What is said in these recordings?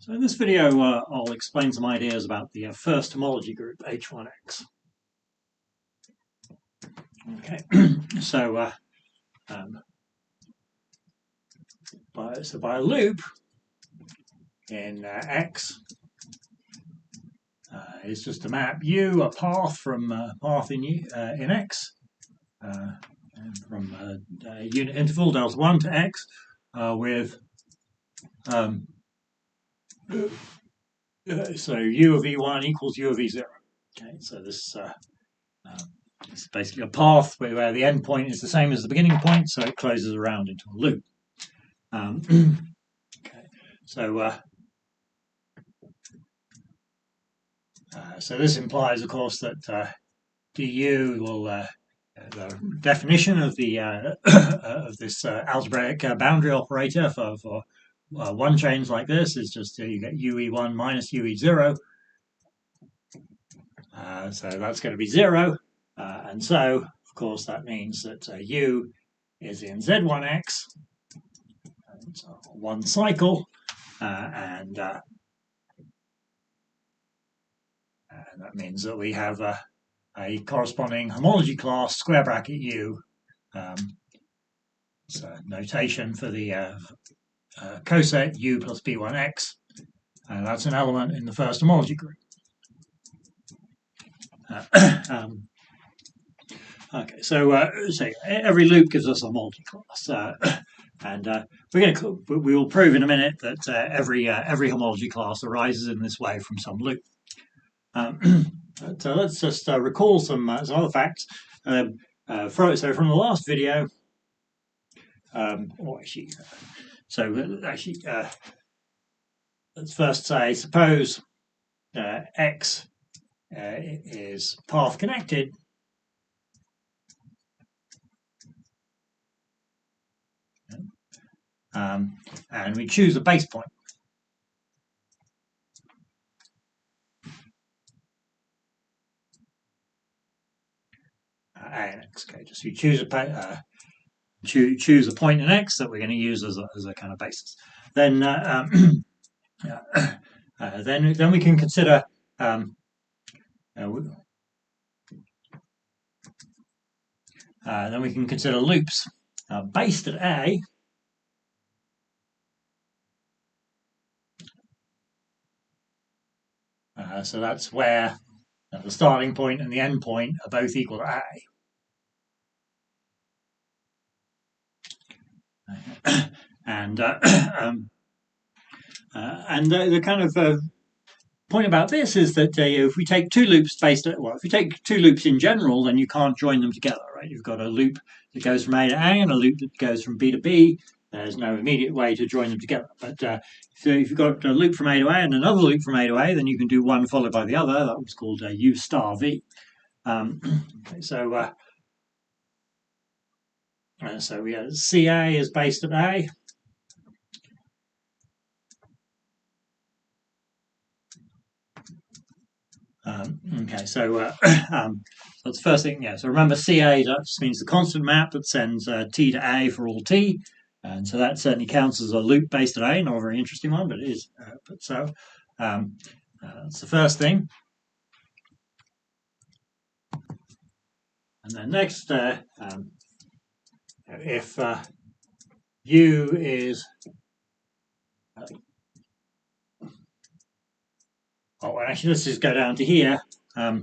So in this video, I'll explain some ideas about the first homology group, H1X. Okay, so by a loop in X is just to map U, a path from path in X, from unit interval delta 1 to X with so U of E1 equals U of E0. Okay, so this is basically a path where the end point is the same as the beginning point, so it closes around into a loop. Okay, so so this implies, of course, that du will the definition of the of this algebraic boundary operator for one chains like this is just you get UE1 minus UE0. So that's going to be 0. And so, of course, that means that U is in Z1X, and one cycle, and that means that we have a corresponding homology class square bracket U. So notation for the coset U plus B1X. That's an element in the first homology group. Okay, so every loop gives us a homology class, and we will prove in a minute that every homology class arises in this way from some loop. So let's just recall some other facts. So from the last video, let's first say suppose X is path connected. And we choose a base point. A and X. Okay, just you choose a choose a point in X that we're going to use as a kind of basis. Then then we can consider then we can consider loops based at A. So that's where the starting point and the end point are both equal to A. And the kind of point about this is that if we take two loops if you take two loops in general, then you can't join them together, right? You've got a loop that goes from A to A and a loop that goes from B to B. There's no immediate way to join them together. But so if you've got a loop from A to A and another loop from A to A, then you can do one followed by the other. That was called U star V. Okay, so we have CA is based at A. Okay, so that's the first thing. Yeah, so remember CA just means the constant map that sends T to A for all T. And so that certainly counts as a loop based at A, not a very interesting one, but it is. That's the first thing. And then next, if U is actually, let's just go down to here. Yeah,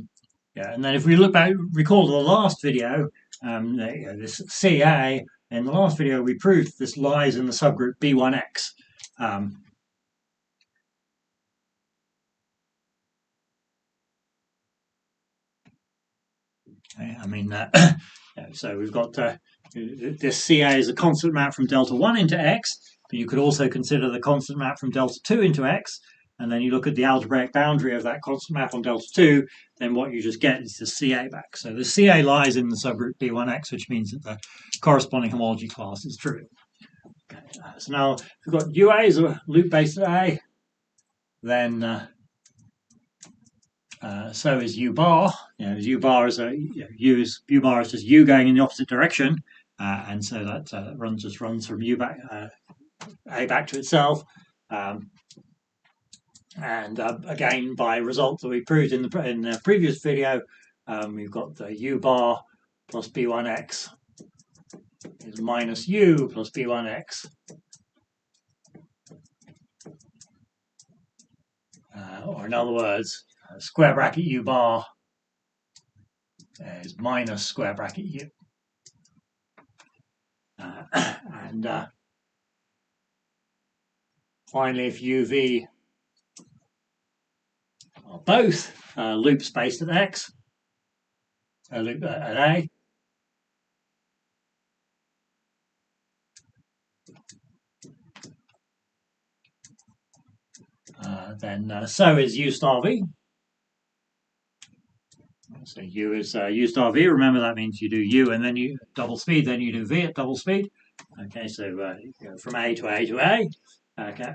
and then if we recall the last video, this CA. In the last video, we proved this lies in the subgroup B1X. So we've got this CA is a constant map from delta 1 into X, but you could also consider the constant map from delta 2 into X. And then you look at the algebraic boundary of that constant map on delta 2, then what you just get is the CA back. So the CA lies in the subgroup B1X, which means that the corresponding homology class is true. Okay, so now if we've got UA as a loop based at A, then so is U bar. U bar is U bar is just U going in the opposite direction, and so that runs from U back A back to itself. And again, by results that we proved in the previous video, we've got the u bar plus b1x is minus u plus b1x. Or in other words, square bracket u bar is minus square bracket u. And finally, if uv are both loops based at x, a loop at a, then so is u star v. So u is u star v. Remember, that means you do u and then you double speed, then you do v at double speed. Okay, so you go from a to a to a. Okay,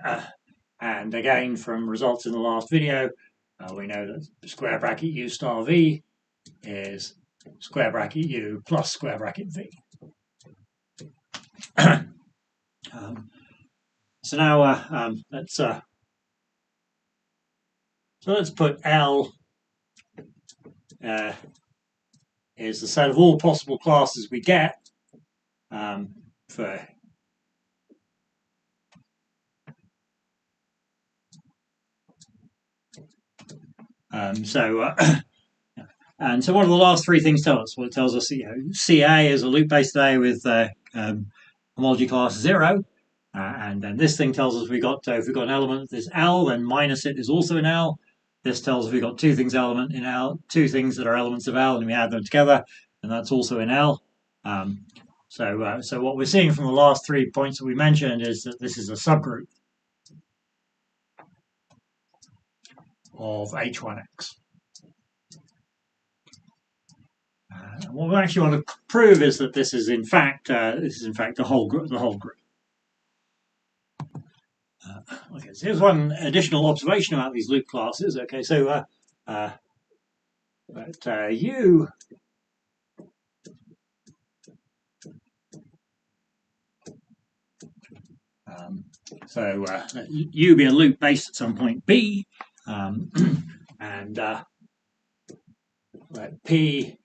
and again, from results in the last video, we know that square bracket u star v is square bracket u plus square bracket v. So now let's put L is the set of all possible classes we get for and so what do the last three things tell us? Well, it tells us CA is a loop based A with homology class 0. And then this thing tells us if we've got an element that's L, then minus it is also in L. This tells us we've got two things element in L, two things that are elements of L, and we add them together, and that's also in L. So what we're seeing from the last 3 points that we mentioned is that this is a subgroup of H1x. What we actually want to prove is that this is in fact the whole group. Okay, so here's one additional observation about these loop classes. Okay, so U U be a loop based at some point B, and let P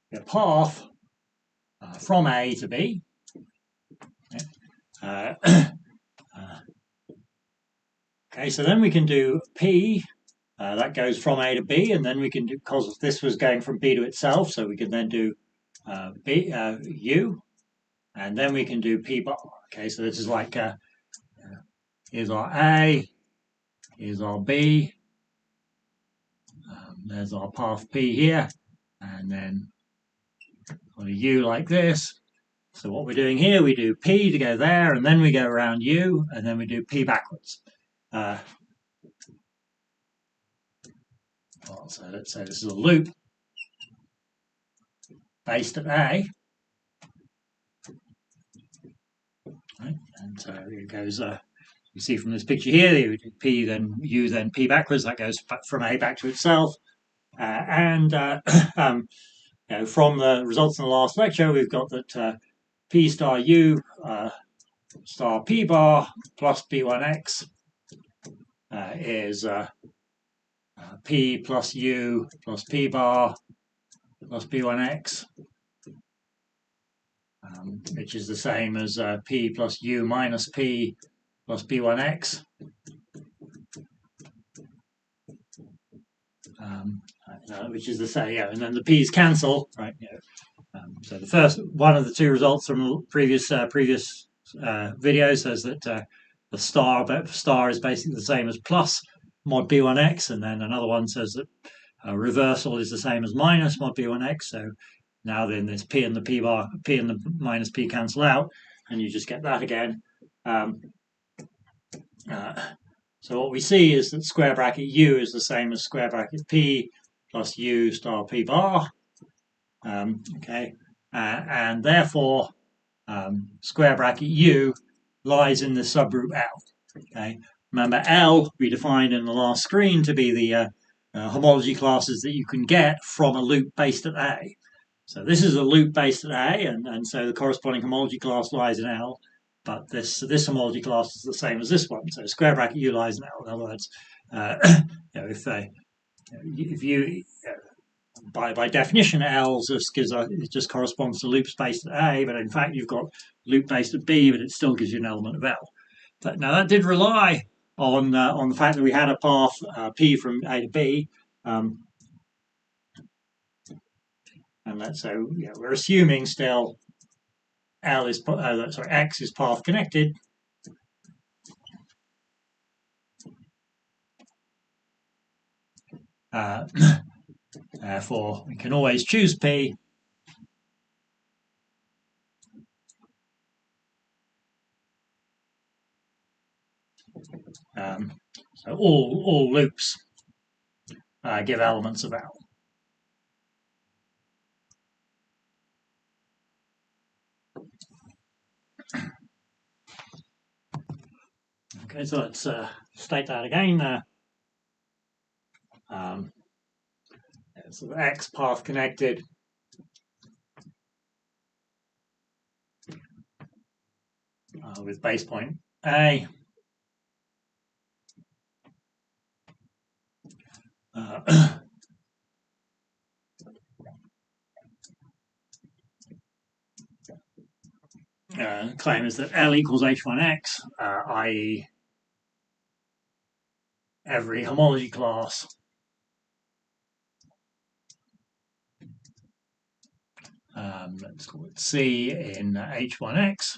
be a path from A to B. Okay, so then we can do P, that goes from A to B, and then we can do, because this was going from B to itself, so we can then do U, and then we can do P bar. Okay, so this is like, here's our A, here's our B, there's our path P here, and then on a U like this. So what we're doing here, we do P to go there, and then we go around U, and then we do P backwards. So let's say this is a loop based at A. Right? And so it goes, you see from this picture here, you do P, then U, then P backwards. That goes from A back to itself. From the results in the last lecture, we've got that P star U star P bar plus B1x is P plus U plus P bar plus B1x, which is the same as P plus U minus P plus B1x. Which is the same, and then the P's cancel, right? So the first one of the two results from previous video says that the star is basically the same as plus mod B1x, and then another one says that reversal is the same as minus mod B1x. So now then this P and the P bar, P and the minus P cancel out, and you just get that again. So what we see is that square bracket U is the same as square bracket P plus U star P bar. Okay, and therefore square bracket U lies in the subgroup L. Okay, remember L we defined in the last screen to be the homology classes that you can get from a loop based at A. So this is a loop based at A, and so the corresponding homology class lies in L. but this homology class is the same as this one. So square bracket U lies in L. In other words, if you by definition, L just corresponds to loop space at A, but in fact you've got loop based at B, but it still gives you an element of L. But now that did rely on the fact that we had a path P from A to B, and so we're assuming still X is path connected. Therefore, we can always choose P. So all loops give elements of L. Okay, so let's state that again. So X path connected with base point A. Claim is that L equals H1X, i.e. every homology class let's call it C in H1X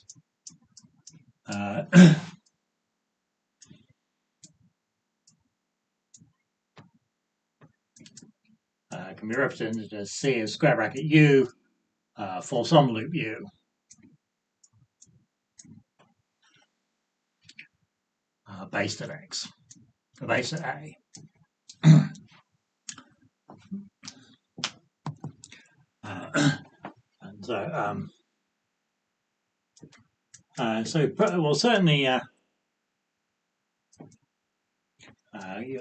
can be represented as C of square bracket U for some loop U. Based at X, based at A. And so, certainly,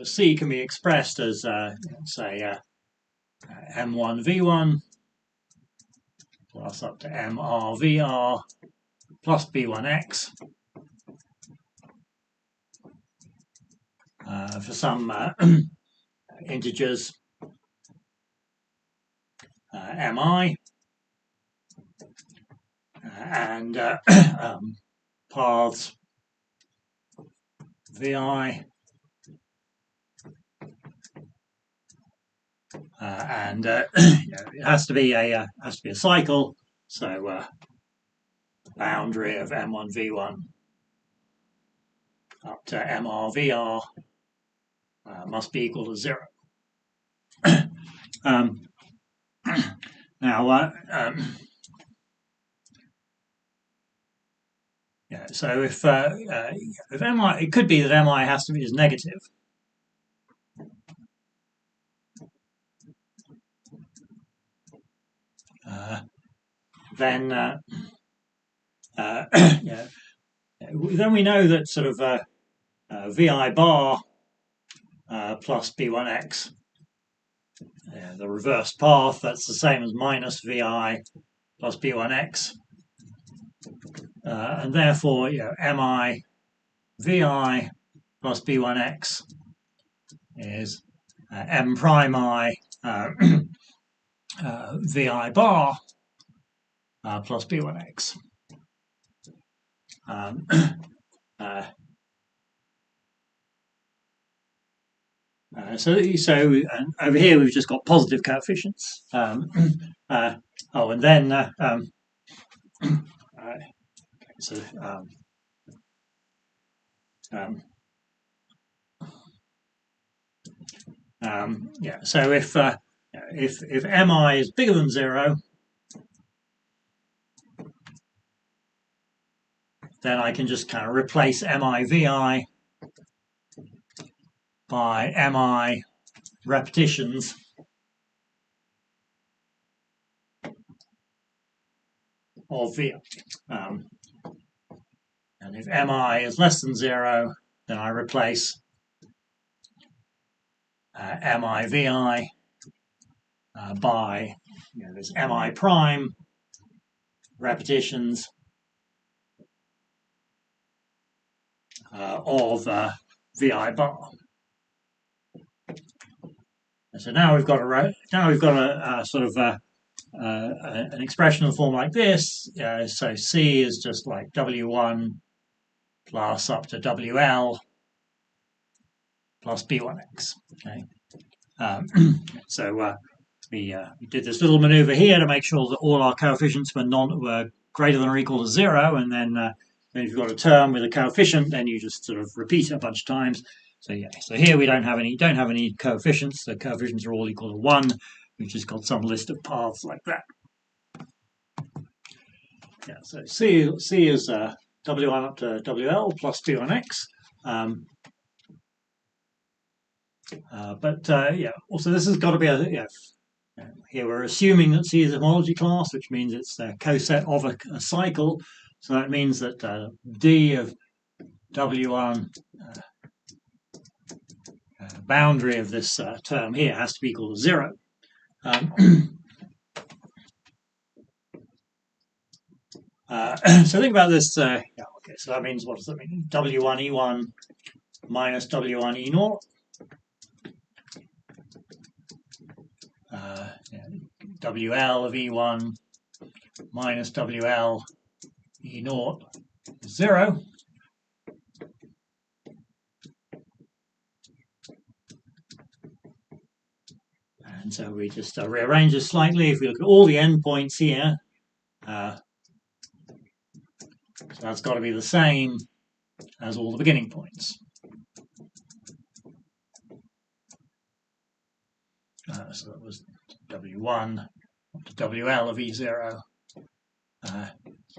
C can be expressed as, say, M1V1 plus up to MRVR plus B1X for some integers MI and paths VI and it has to be a cycle. So boundary of M1V1 up to MRVR must be equal to 0. Now, so if MI, it could be that MI has to be as negative. Then then we know that sort of VI bar plus B1X, the reverse path, that's the same as minus VI plus B1X. And therefore, MI VI plus B1X is M prime I VI bar plus B1X. So over here we've just got positive coefficients. And then so so if MI is bigger than 0, then I can just kind of replace MI VI by MI repetitions of VI. And if MI is less than 0, then I replace MI VI by this MI prime repetitions of VI bar. And so now we've got a sort of an expression in the form like this. So C is just like W1 plus up to WL plus B1x. Okay. So we did this little maneuver here to make sure that all our coefficients were greater than or equal to 0, and then if you've got a term with a coefficient, then you just sort of repeat it a bunch of times. So yeah, so here we don't have any coefficients. The coefficients are all equal to 1. We've just got some list of paths like that. Yeah, so C is W1 up to WL plus B1x. Yeah, also this has got to be here we're assuming that C is a homology class, which means it's a coset of a cycle. So that means that D of W1 boundary of this term here has to be equal to 0. So think about this. Okay, so that means, what does that mean? W1 E1 minus W1 E 0. WL of E1 minus WL E 0 is 0. And so we just rearrange this slightly. If we look at all the endpoints here, so that's got to be the same as all the beginning points. So that was W1 up to WL of E0. So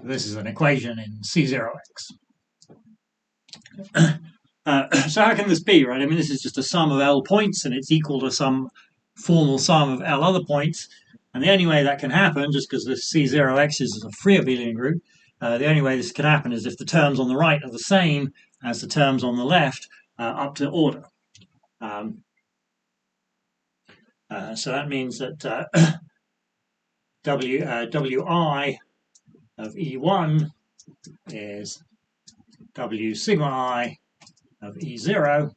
this is an equation in C0x. So how can this be, right? I mean, this is just a sum of L points, and it's equal to some formal sum of L other points. And the only way that can happen, just because this C0x is a free abelian group, the only way this can happen is if the terms on the right are the same as the terms on the left up to order. So that means that Wi of E1 is W sigma I of E0.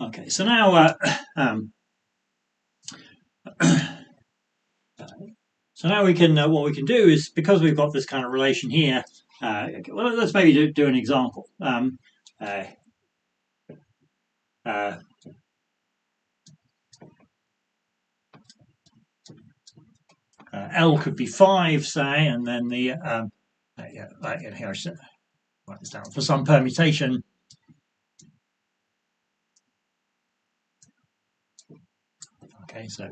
Okay, so now we can what we can do is, because we've got this kind of relation here. Okay, well, let's maybe do an example. L could be 5, say, and then the here I should write this down for some permutation. Okay, so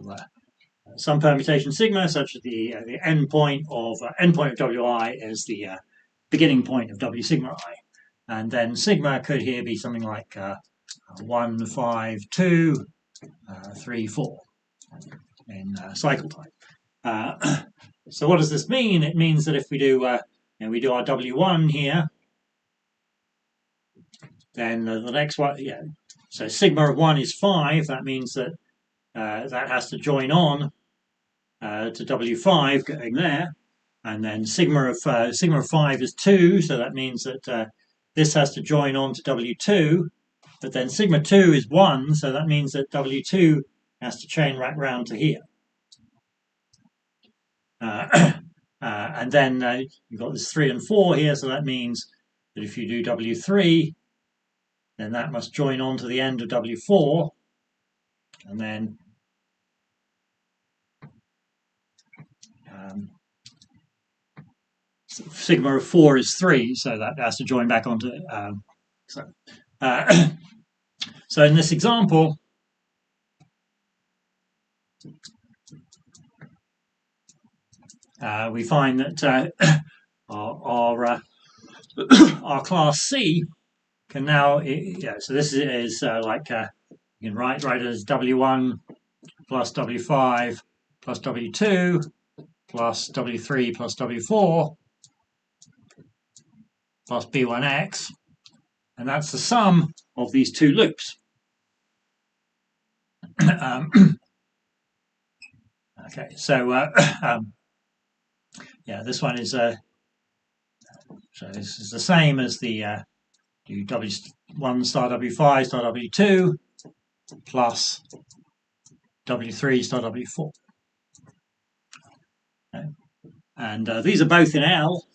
some permutation sigma such that the endpoint of Wi is the beginning point of W sigma I, and then sigma could here be something like 1, 5, 2, 3, 4 in cycle type. So what does this mean? It means that if we do we do our W1 here, then the next one, so sigma of 1 is 5. That means that that has to join on to W5 going there, and then sigma of 5 is 2. So that means that this has to join on to W2. But then sigma 2 is 1, so that means that W2 has to chain right round to here. And then you've got this 3 and 4 here, so that means that if you do W3, then that must join on to the end of W4, and then sigma of 4 is 3, so that has to join back onto. So in this example, we find that our class C can now, so this is like you can write it as W1 plus W5 plus W2 plus W3 plus W4 plus B1x. and that's the sum of these two loops. Okay, so yeah, this one is so this is the same as the W1 star W5 star W2 plus W3 star W4. Okay. And these are both in L.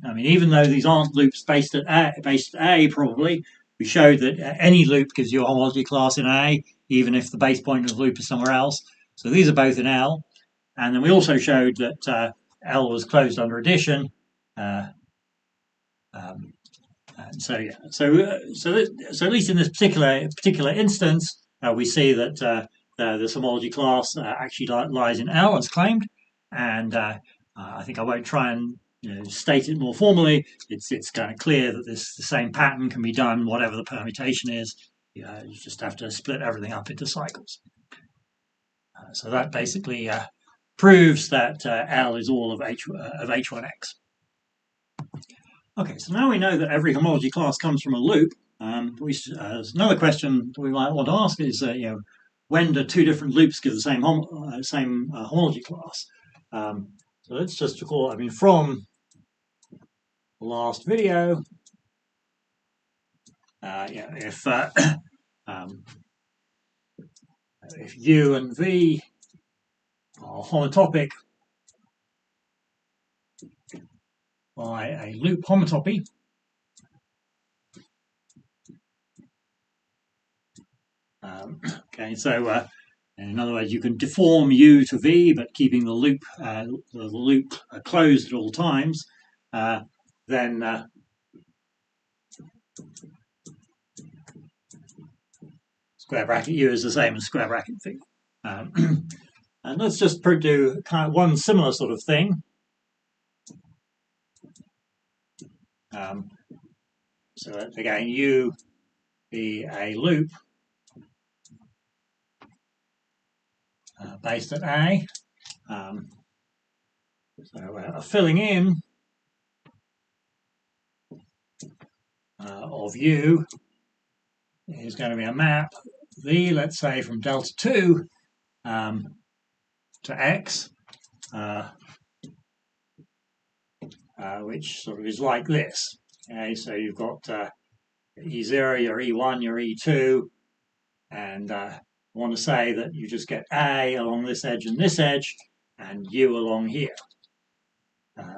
I mean, even though these aren't loops based at A, probably, we showed that any loop gives you a homology class in A, even if the base point of the loop is somewhere else. So these are both in L. And then we also showed that L was closed under addition. And so yeah, so at least in this particular instance, we see that this homology class actually lies in L as claimed, and I think I won't try and state it more formally. It's kind of clear that the same pattern can be done whatever the permutation is. You just have to split everything up into cycles. So that basically proves that L is all of H1x. Okay, so now we know that every homology class comes from a loop. Another question that we might want to ask is, when do two different loops give the same homology class? So let's just recall. I mean, from the last video, if U and V are homotopic by a loop homotopy, okay, so in other words, you can deform U to V, but keeping the loop closed at all times. Then square bracket U is the same as square bracket V. And let's just do kind of one similar sort of thing. So that, again, U be a loop based at A. So filling in of U is going to be a map V, let's say, from delta 2 to X, which sort of is like this. Okay, so you've got E0, your E1, your E2, and I want to say that you just get A along this edge and this edge, and U along here.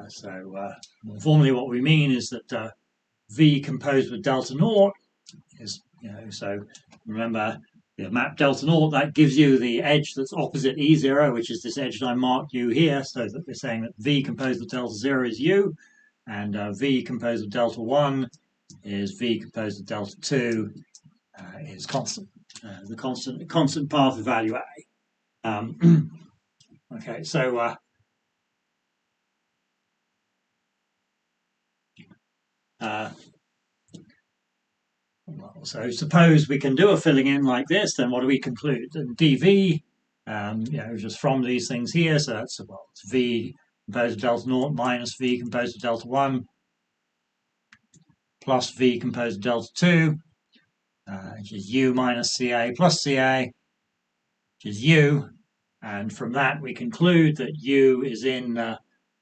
So formally what we mean is that V composed with delta naught is, so remember, map delta naught, that gives you the edge that's opposite E0, which is this edge that I marked U here, so that we're saying that V composed with delta 0 is U, and V composed with delta 1 is V composed with delta 2 is constant. The constant path of value A. Okay, so so suppose we can do a filling in like this, then what do we conclude? And dV, just from these things here, so that's, well, it's V composed of delta naught minus V composed of delta 1 plus V composed of delta 2, which is U minus CA plus CA, which is U. And from that, we conclude that U is in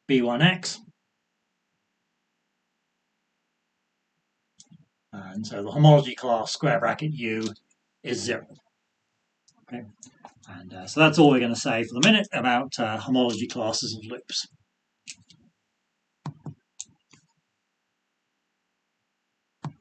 B1x. And so the homology class square bracket U is 0. Okay, and so that's all we're going to say for the minute about homology classes of loops.